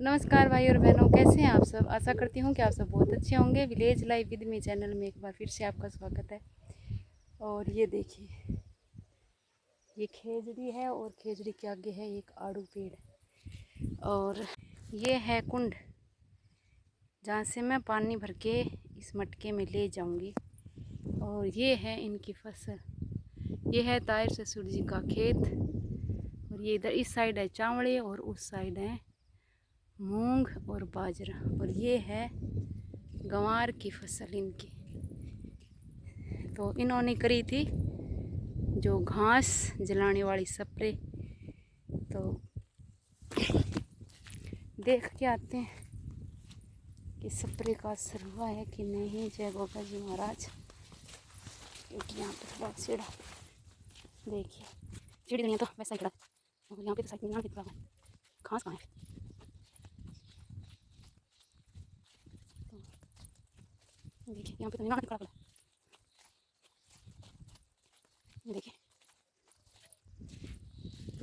नमस्कार भाई और बहनों, कैसे हैं आप सब। आशा करती हूँ कि आप सब बहुत अच्छे होंगे। Village life with me channel में एक बार फिर से आपका स्वागत है। और ये देखिए, ये खेजड़ी है और खेजड़ी के आगे है एक आड़ू पेड़। और ये है कुंड जहाँ से मैं पानी भर के इस मटके में ले जाऊंगी। और ये है इनकी फसल। ये है ताहिर ससुर जी का खेत। और ये इधर इस साइड है चावड़े और उस साइड है मूंग और बाजरा। और ये है गंवार की फसल इनकी। तो इन्होंने करी थी जो घास जलाने वाली स्प्रे। तो देख के आते हैं कि स्प्रे का असर हुआ है कि नहीं। जय गोगा जी महाराज। क्योंकि यहाँ पे थोड़ा सीढ़ा देखिए, सीढ़ी दुनिया तो वैसा ही खड़ा है। और यहाँ पे तो साइड में घास कहाँ है। तो देखिए यहाँ पे तो निशान खड़ा पड़ा। देखिए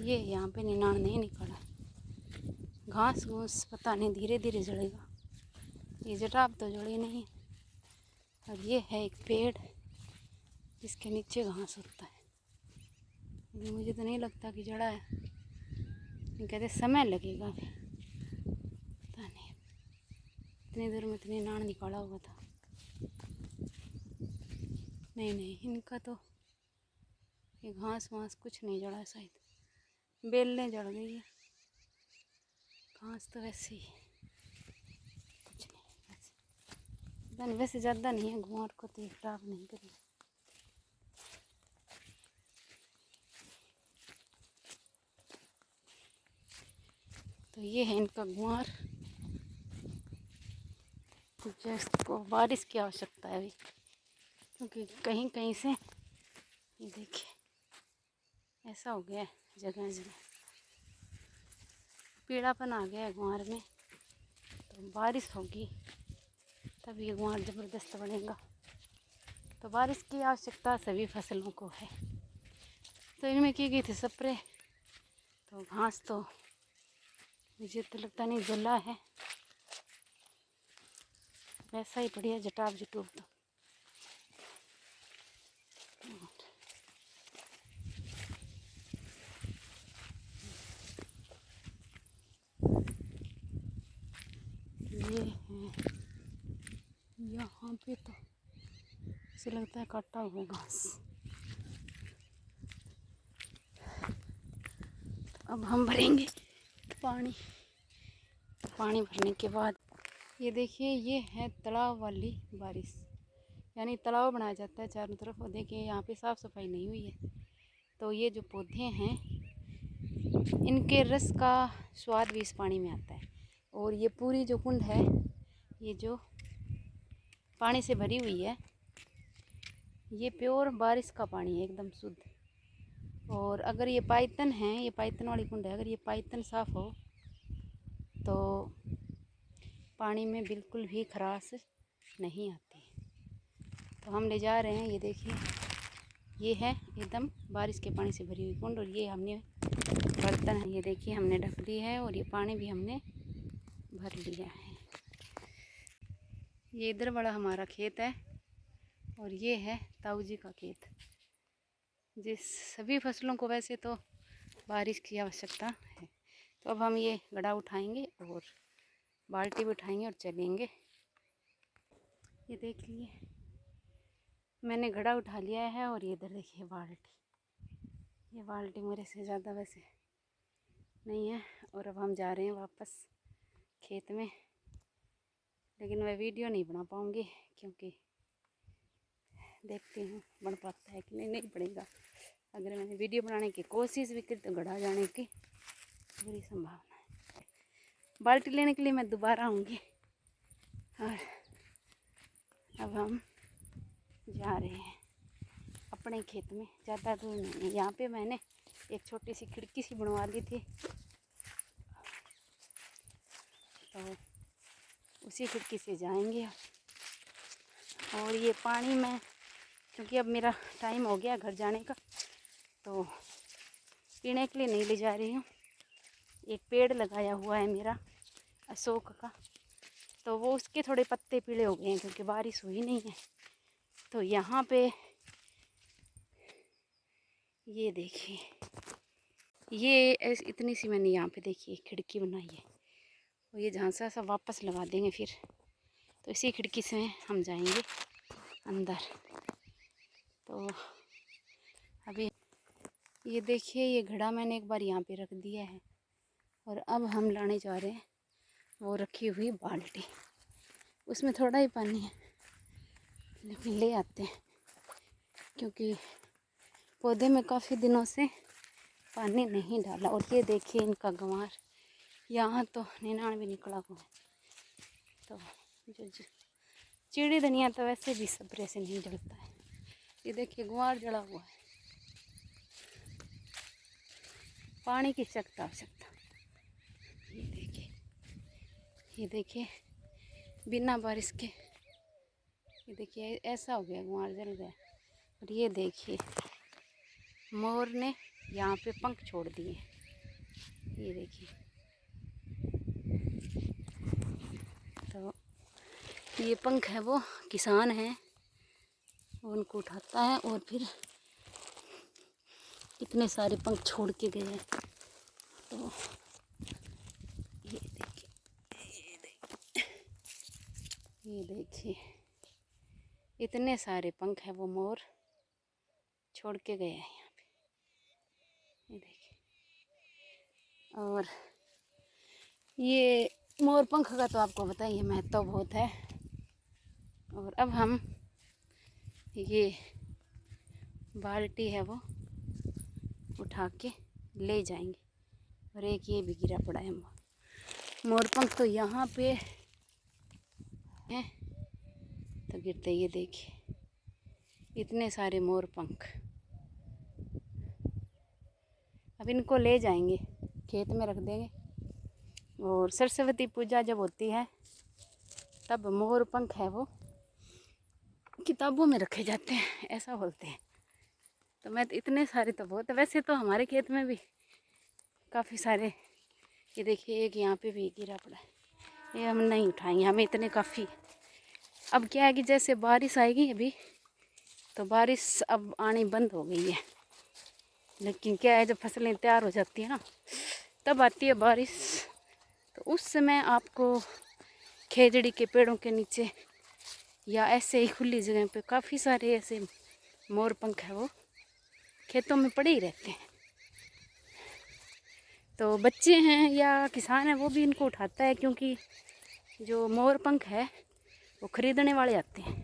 ये यहाँ पे निशान नहीं निकला। घास घूस पता नहीं धीरे धीरे जड़ेगा। ये जटाब तो जड़ी नहीं। और ये है एक पेड़ जिसके नीचे घास होता है। लेकिन मुझे तो नहीं लगता कि जड़ा है। कहते समय लगेगा फिर, पता नहीं। इतनी दूर में इतनी नाड़ निकाला हुआ था। नहीं इनका तो ये घास वास कुछ नहीं जड़ा। शायद बेलें जड़ गई है। घास तो वैसे ही कुछ नहीं। वैसे ज़्यादा नहीं है। गुआर को तो खराब नहीं करेगी। तो ये है इनका गुआर। जिसको बारिश की आवश्यकता है अभी, क्योंकि कहीं कहीं से ये देखिए ऐसा हो गया है। जगह जगह पीलापन आ गया है गुआर में। तो बारिश होगी तब ये गुआर ज़बरदस्त बनेगा। तो बारिश की आवश्यकता सभी फसलों को है। तो इनमें की गई थी स्प्रे। तो घास तो मुझे तो लगता नहीं जला है, वैसा ही बढ़िया जटाब जटूब। तो ये है यहाँ पे तो ऐसे लगता है काटा हुआ घास। अब हम भरेंगे पानी। पानी भरने के बाद ये देखिए, ये है तालाब वाली बारिश। यानी तालाब बनाया जाता है चारों तरफ। और देखिए यहाँ पे साफ़ सफाई नहीं हुई है। तो ये जो पौधे हैं इनके रस का स्वाद भी इस पानी में आता है। और ये पूरी जो कुंड है, ये जो पानी से भरी हुई है, ये प्योर बारिश का पानी है, एकदम शुद्ध। और अगर ये पाइतन है, ये पाइतन वाली कुंड है, अगर ये पाइतन साफ़ हो तो पानी में बिल्कुल भी खराश नहीं आती। तो हम ले जा रहे हैं। ये देखिए, ये है एकदम बारिश के पानी से भरी हुई कुंड। और ये हमने बर्तन है, ये देखिए हमने ढक ली है। और ये पानी भी हमने भर लिया है। ये इधर बड़ा हमारा खेत है और ये है ताऊ जी का खेत। जिस सभी फसलों को वैसे तो बारिश की आवश्यकता है। तो अब हम ये गड़ा उठाएंगे और बाल्टी भी उठाएंगे और चलेंगे। ये देखिए मैंने घड़ा उठा लिया है। और ये इधर देखिए बाल्टी। ये बाल्टी मेरे से ज़्यादा वैसे नहीं है। और अब हम जा रहे हैं वापस खेत में। लेकिन मैं वीडियो नहीं बना पाऊँगी, क्योंकि देखती हूँ बन पाता है कि नहीं पड़ेगा। अगर मैंने वीडियो बनाने की कोशिश भी की तो गड़ा जाने की पूरी संभावना है। बाल्टी लेने के लिए मैं दोबारा आऊँगी। और अब हम जा रहे हैं अपने खेत में। ज़्यादा दूर नहीं है। यहाँ पे मैंने एक छोटी सी खिड़की सी बनवा ली थी। तो उसी खिड़की से जाएंगे। और ये पानी में, क्योंकि अब मेरा टाइम हो गया घर जाने का, तो पीने के लिए नहीं ले जा रही हूँ। एक पेड़ लगाया हुआ है मेरा अशोक का, तो वो उसके थोड़े पत्ते पीले हो गए हैं क्योंकि बारिश हुई नहीं है। तो यहाँ पे ये देखिए, ये इतनी सी मैंने यहाँ पे देखिए खिड़की बनाई है, और ये झांसा सा वापस लगा देंगे फिर, तो इसी खिड़की से हम जाएंगे अंदर। तो अभी ये देखिए, ये घड़ा मैंने एक बार यहाँ पे रख दिया है, और अब हम लाने जा रहे हैं वो रखी हुई बाल्टी। उसमें थोड़ा ही पानी है लेकिन ले आते हैं, क्योंकि पौधे में काफ़ी दिनों से पानी नहीं डाला। और ये देखिए इनका गंवार, यहाँ तो निनाण भी निकला हुआ है। तो जो चिड़ी धनिया तो वैसे भी स्प्रे से नहीं जलता है। ये देखिए गुआर जला हुआ है, पानी की सख्त आवश्यकता। ये देखिए बिना बारिश के, ये देखिए ऐसा हो गया, गुआर जल गया। और ये देखिए मोर ने यहाँ पे पंख छोड़ दिए, ये देखिए। तो ये पंख है, वो किसान है, उनको उठाता है और फिर इतने सारे पंख छोड़ के गए हैं। तो ये देखिए इतने सारे पंख है वो मोर छोड़ के गए हैं यहाँ पे, ये देखिए। और ये मोर पंख का तो आपको पता ही है, महत्व तो बहुत है। और अब हम ये बाल्टी है वो उठा के ले जाएंगे। और एक ये भी गिरा पड़ा है मोर पंख, तो यहाँ पे है तो गिरते, ये देखिए इतने सारे मोर पंख। अब इनको ले जाएंगे, खेत में रख देंगे। और सरस्वती पूजा जब होती है तब मोर पंख है वो किताबों में रखे जाते हैं, ऐसा बोलते हैं। तो मैं तो इतने सारे तो बहुत है, वैसे तो हमारे खेत में भी काफ़ी सारे। ये देखिए एक यहाँ पे भी गिरा पड़ा है, ये हम नहीं उठाएंगे, हमें इतने काफ़ी। अब क्या है कि जैसे बारिश आएगी अभी, तो बारिश अब आनी बंद हो गई है, लेकिन क्या है जब फसलें तैयार हो जाती है ना, तब आती है बारिश। तो उस समय आपको खेजड़ी के पेड़ों के नीचे या ऐसे ही खुली जगह पे काफ़ी सारे ऐसे मोर पंख है वो खेतों में पड़े ही रहते हैं। तो बच्चे हैं या किसान हैं वो भी इनको उठाता है, क्योंकि जो मोर पंख है वो ख़रीदने वाले आते हैं।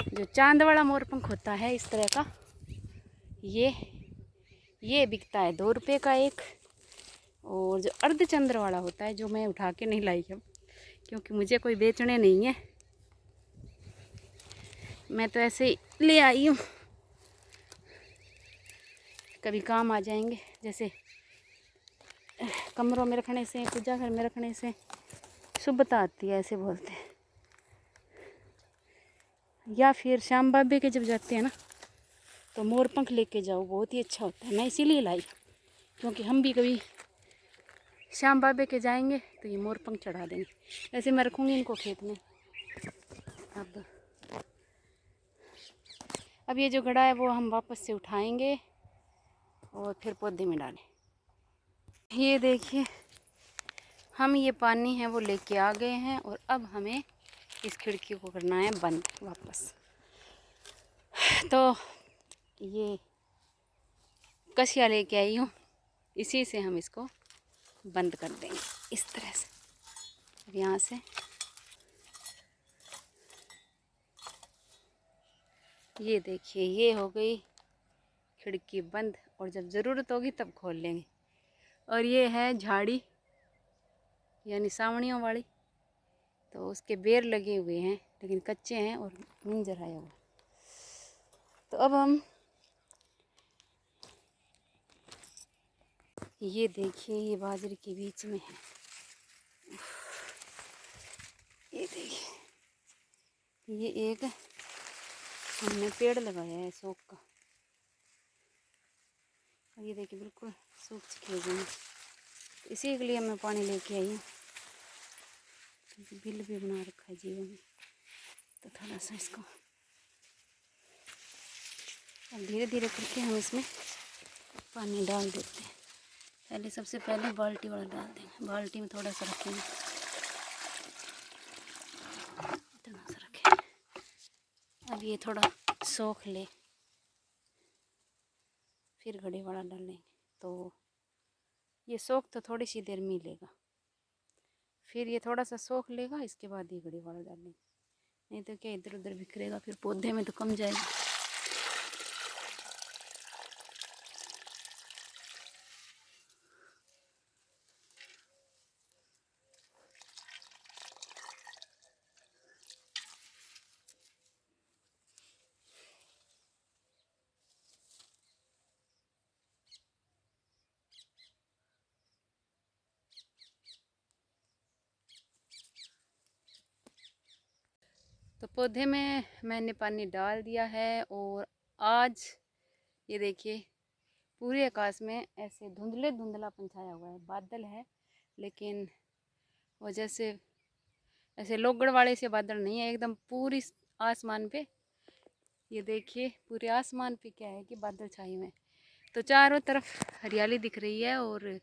जो चांद वाला मोर पंख होता है इस तरह का, ये बिकता है 2 रुपये का एक। और जो अर्धचंद्र वाला होता है, जो मैं उठा के नहीं लाई अब, क्योंकि मुझे कोई बेचने नहीं है, मैं तो ऐसे ही ले आई हूँ, कभी काम आ जाएंगे। जैसे कमरों में रखने से, पूजा घर में रखने से शुभता आती है, ऐसे बोलते हैं। या फिर श्याम बाबे के जब जाते हैं ना, तो मोर पंख लेके जाओ, बहुत ही अच्छा होता है। मैं इसीलिए लाई, क्योंकि हम भी कभी श्याम बाबे के जाएंगे तो ये मोर पंख चढ़ा देंगे। ऐसे मैं रखूँगी इनको खेत में। अब ये जो घड़ा है वो हम वापस से उठाएंगे और फिर पौधे में डालें। ये देखिए हम ये पानी है वो लेके आ गए हैं, और अब हमें इस खिड़की को करना है बंद वापस। तो ये कसिया लेके आई हूँ, इसी से हम इसको बंद कर देंगे इस तरह से। अब यहाँ से ये देखिए ये हो गई खिड़की बंद, और जब ज़रूरत होगी तब खोल लेंगे। और ये है झाड़ी यानी सावणियों वाली, तो उसके बेर लगे हुए हैं लेकिन कच्चे हैं और मिंजर आया हुआ। तो अब हम ये देखिए ये बाजरे के बीच में है, ये देखिए ये एक हमने पेड़ लगाया है अशोक का, और ये देखिए बिल्कुल सूख चुके हैं। इसी के लिए मैं पानी लेके आई हूँ। बिल भी बना रखा है जीवन में, तो थोड़ा सा इसको अब धीरे धीरे करके हम इसमें पानी डाल देते हैं। पहले सबसे पहले बाल्टी वाला डाल देंगे, बाल्टी में थोड़ा सा रखेंगे, इतना सा रखें। अब ये थोड़ा सोख ले, फिर घड़े वाला डालेंगे। तो ये सोख तो थोड़ी सी देर में लेगा, फिर ये थोड़ा सा सोख लेगा, इसके बाद ये घड़े वाला डालेंगे। नहीं तो क्या इधर उधर बिखरेगा, फिर पौधे में तो कम जाएगा। तो पौधे में मैंने पानी डाल दिया है। और आज ये देखिए पूरे आकाश में ऐसे धुंधलापन छाया हुआ है, बादल है लेकिन वजह से ऐसे लोगड़ वाले से बादल नहीं है, एकदम पूरी आसमान पे ये देखिए पूरे आसमान पे क्या है कि बादल छाए हुए हैं। तो चारों तरफ हरियाली दिख रही है और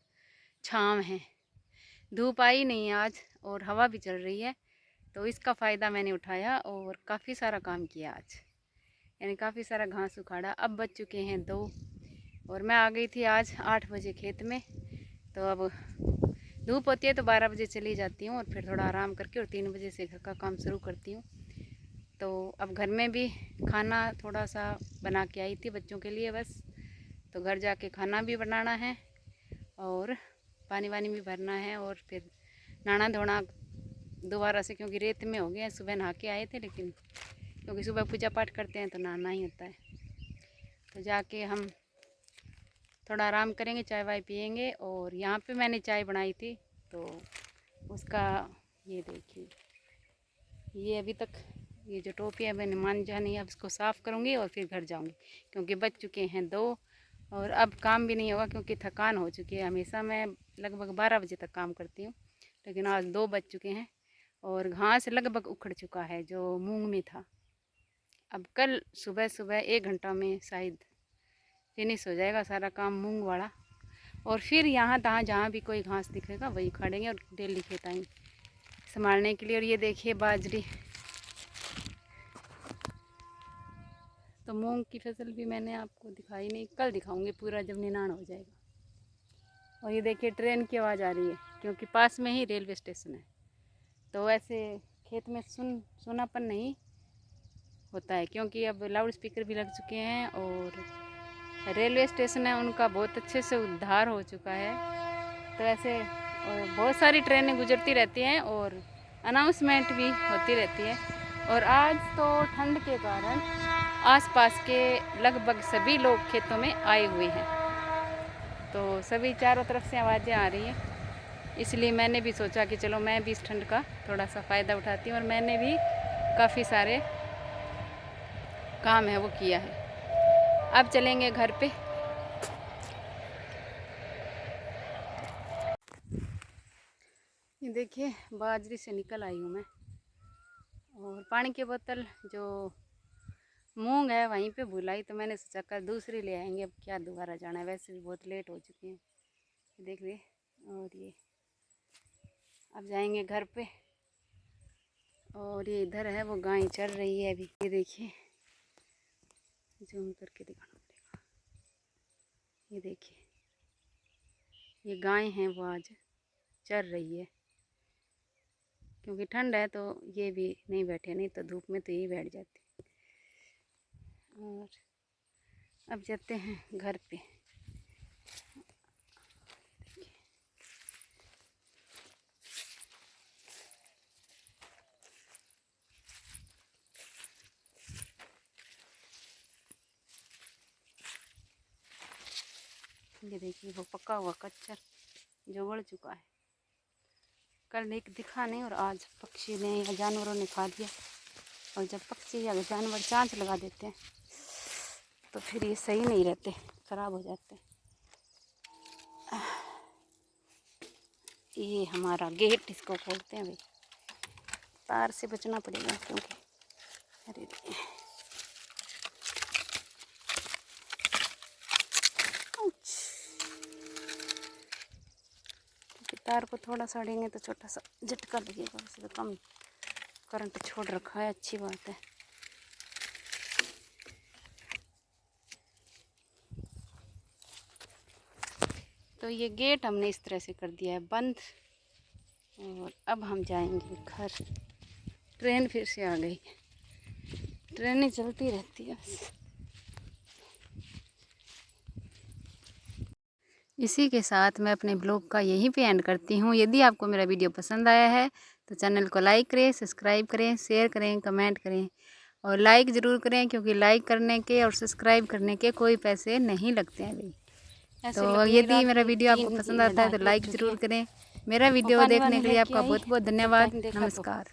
छाँव है, धूप आई नहीं है आज और हवा भी चल रही है। तो इसका फ़ायदा मैंने उठाया और काफ़ी सारा काम किया आज, यानी काफ़ी सारा घास उखाड़ा। अब बज चुके हैं 2 और मैं आ गई थी आज 8 बजे खेत में। तो अब धूप होती है तो 12 बजे चली जाती हूँ और फिर थोड़ा आराम करके और 3 बजे से घर का काम शुरू करती हूँ। तो अब घर में भी खाना थोड़ा सा बना के आई थी बच्चों के लिए बस, तो घर जाके खाना भी बनाना है और पानी वानी भी भरना है और फिर नहाना धोना दोबारा से, क्योंकि रेत में हो गया। सुबह नहा के आए थे लेकिन क्योंकि सुबह पूजा पाठ करते हैं तो नहाना ही होता है। तो जाके हम थोड़ा आराम करेंगे, चाय वाय पियेंगे। और यहाँ पे मैंने चाय बनाई थी तो उसका ये देखिए, ये अभी तक ये जो टोपी है मैंने मांजा नहीं, अब इसको साफ़ करूँगी और फिर घर जाऊँगी क्योंकि बज चुके हैं 2 और अब काम भी नहीं होगा क्योंकि थकान हो चुकी है। हमेशा मैं लगभग 12 बजे तक काम करती हूँ लेकिन आज 2 बज चुके हैं और घास लगभग उखड़ चुका है जो मूंग में था। अब कल सुबह सुबह 1 घंटा में शायद फिनिश हो जाएगा सारा काम मूंग वाला, और फिर यहाँ तहाँ जहाँ भी कोई घास दिखेगा वही उखाड़ेंगे और डेली खेत आएंगे संभालने के लिए। और ये देखिए बाजरी, तो मूंग की फसल भी मैंने आपको दिखाई नहीं, कल दिखाऊंगी पूरा जब निनाण हो जाएगा। और ये देखिए ट्रेन की आवाज़ आ रही है क्योंकि पास में ही रेलवे स्टेशन है, तो ऐसे खेत में सुनापन नहीं होता है क्योंकि अब लाउड स्पीकर भी लग चुके हैं और रेलवे स्टेशन है उनका बहुत अच्छे से उद्धार हो चुका है। तो ऐसे और बहुत सारी ट्रेनें गुजरती रहती हैं और अनाउंसमेंट भी होती रहती है। और आज तो ठंड के कारण आसपास के लगभग सभी लोग खेतों में आए हुए हैं, तो सभी चारों तरफ से आवाज़ें आ रही हैं। इसलिए मैंने भी सोचा कि चलो मैं भी इस ठंड का थोड़ा सा फ़ायदा उठाती हूँ और मैंने भी काफ़ी सारे काम है वो किया है। अब चलेंगे घर पे। ये देखिए बाजरी से निकल आई हूँ मैं और पानी की बोतल जो मूंग है वहीं पे भुलाई, तो मैंने सोचा कल दूसरी ले आएंगे, अब क्या दोबारा जाना है, वैसे भी बहुत लेट हो चुके हैं देख लिए। और ये अब जाएंगे घर पे। और ये इधर है वो गाय चल रही है अभी, ये देखिए जूम करके दिखाना पड़ेगा। ये देखिए ये गाय हैं वो आज चल रही है क्योंकि ठंड है तो ये भी नहीं बैठे, नहीं तो धूप में तो यही बैठ जाते। और अब जाते हैं घर पे। ये देखिए वो पका हुआ कच्चर जो गल चुका है, कल एक दिखा नहीं और आज पक्षी ने या जानवरों ने खा दिया। और जब पक्षी या जानवर चांच लगा देते हैं तो फिर ये सही नहीं रहते, ख़राब हो जाते हैं। ये हमारा गेट, इसको खोलते हैं भाई। तार से बचना पड़ेगा क्योंकि अरे तार को थोड़ा साड़ेंगे तो छोटा सा झटका लगेगा, वैसे तो कम करंट छोड़ रखा है, अच्छी बात है। तो ये गेट हमने इस तरह से कर दिया है बंद और अब हम जाएंगे घर। ट्रेन फिर से आ गई, ट्रेनें चलती रहती है बस। इसी के साथ मैं अपने ब्लॉग का यहीं पे एंड करती हूँ। यदि आपको मेरा वीडियो पसंद आया है तो चैनल को लाइक करें, सब्सक्राइब करें, शेयर करें, कमेंट करें और लाइक ज़रूर करें, क्योंकि लाइक करने के और सब्सक्राइब करने के कोई पैसे नहीं लगते हैं अभी। तो यदि मेरा वीडियो आपको पसंद आता है तो लाइक ज़रूर करें। मेरा वीडियो देखने के लिए आपका बहुत बहुत धन्यवाद। नमस्कार।